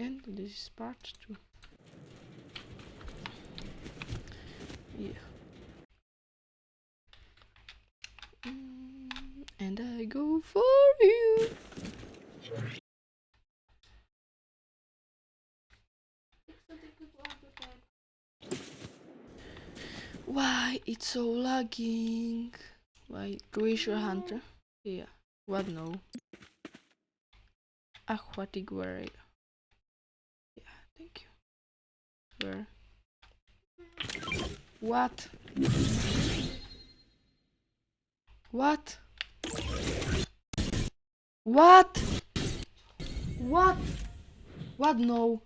And this is part 2. Yeah. And I go for you. Why it's so lagging? Why Treasure Hunter? Yeah. What no? Aquatic warrior. Yeah, thank you. Where? What? What? What? What? What no?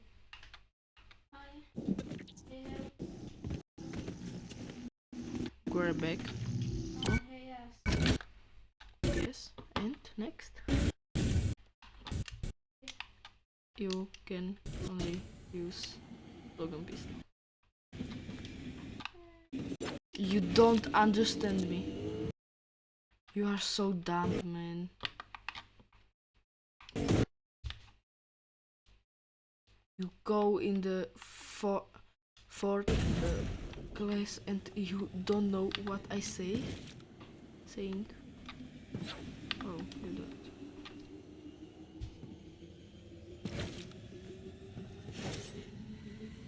Go back. Oh. Yes. And next? You can only use Logan pistol. You don't understand me. You are so dumb, man. You go in the fourth class and you don't know what I say? Saying. Oh, you don't.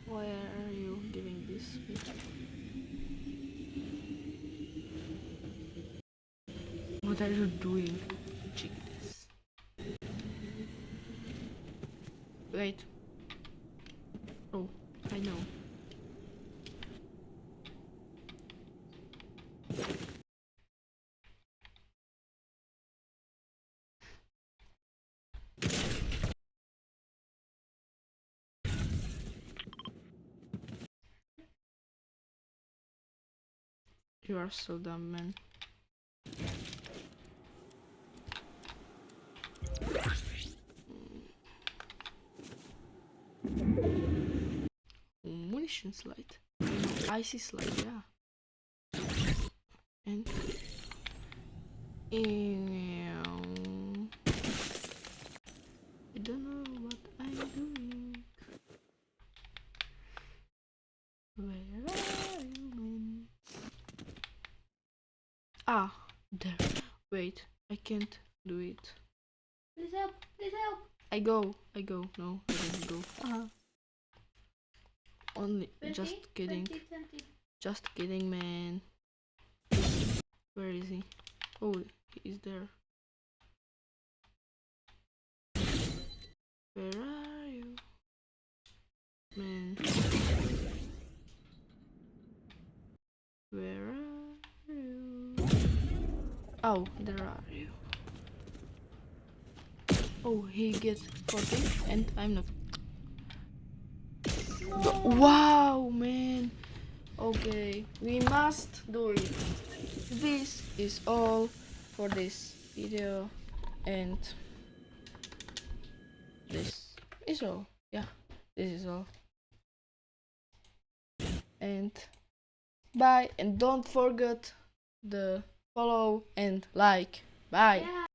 Why are you giving this? What are you doing? Check this. Wait. Oh, I know. You are so dumb, man. Munition slide. Icy slide, yeah. And I don't know what I'm doing. Where are you, man? Ah, there. Wait, I can't do it. Please help! Please help! I go. No, I don't go. Only 20, just kidding. 20, 20. Just kidding, man. Where is he? Oh, he is there. Where are you, man? Where are you? Oh, there are you. Oh, he gets 14 and I'm not. Wow, man. Okay, we must do it. This is all for this video, and this is all. Yeah, this is all. And bye, and don't forget the follow and like. Bye. Yeah.